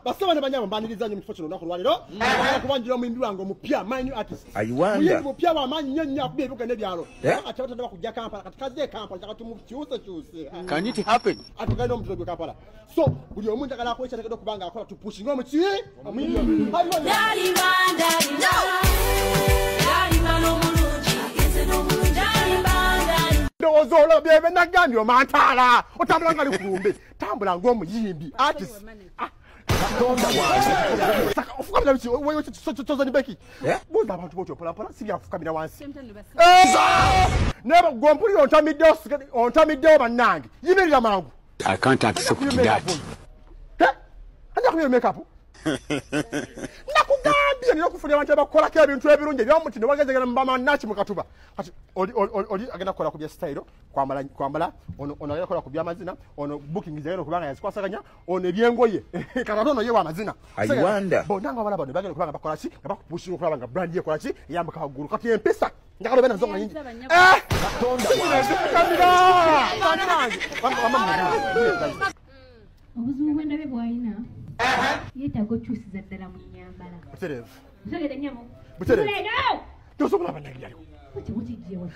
basaba ne banyama mbaniriza nyo mufo kino nakulwaliro kubanjira mu ndwango mupya mine artist ayiwanda mupya wa manyi nya kubebuka ne byalo akati bakujja Kampala katikaze Kampala takati mu cyuse can it happen atugana no mutwe Kampala so buli omuntu akala ko cyane kubanga akola tu pushing no muchi Dari banda no mulungi ageze no mulungi dari banda ndozolo bebe nagambye omantala otambula ngali kulumbe tambula ng'omuyimbi artist saka ofukamira bichi wewe choza ni beki buza abantu botyo pola pola sibya ofukamira wansi neba gompuli ontamidde banange yimirira mangu I can't accept that anja kumira makeup nakugambye nino kufunira abantu abakola ke ebintu ebirungi byamutino bagezegera mbama nachi mukatuba kati oli agenda kola ku bya style kwambala ono agenda kola ku bya mazina ono booking zero kubanga yasikwasaganya ono ebyengoye kanatono yewa amazina ayiwanda bonanga bala bano bagenda kubanga bakola ki ngabakupushira kubanga brand ye kola ki yambaka haguru kati empesa ngakalo bena zonga nyingi obuzibu bwendabe bwalina yetaaga okyusiza ddala mu nnyambala butereevu nsogede nyamo butereevu tosobola banange aliko kimukiggyewo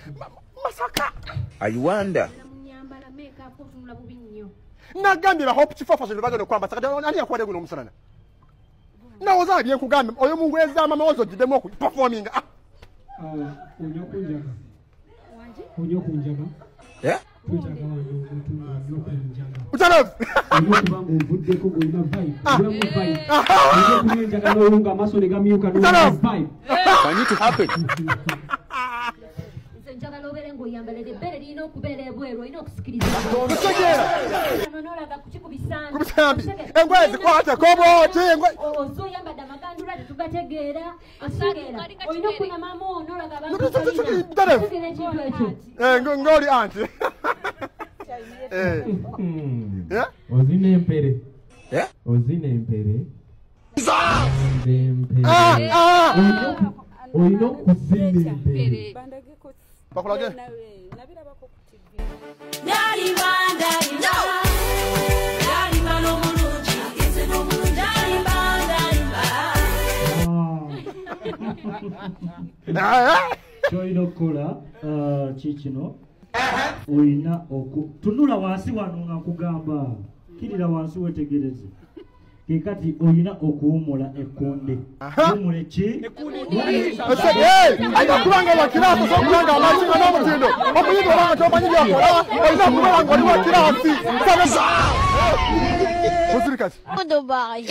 masaka ayiwanda mu nnyambala meekaapu otunula bubi nnyo nagambye ba hope chifafa zino bagenda kwamba sakati ani yakwade guno omusanana nawoza byenkugambye oyo mungu ezama mawozo giddemu oku performing onyo kunjaga Ucharev can it happen njagala obeere ng'oyambalira ebbere lirina okubeera ebweru olina okusikiriza nonolaga kubisambi engoye zikwate koboti ozo oyambadde amagandula tetugategeera asegeera olina okunamamu onolaga abantu ng'oli anti ozina empere ozina empere olina okuzina empere bakulage Dari banda no mulungi ageze no mulungi dari banda kyolina okukola kikino olina tunula wansi wano nga nkugamba kirira wansi wetegereze kekati olina okuwumula ekkonde wumule ki ayina kubanga wakirasi sokulanga amakinga n'omutindo omuyimbi obanga tomanyi byakola olina okubanga oli wakirasi ozirikati Dubai.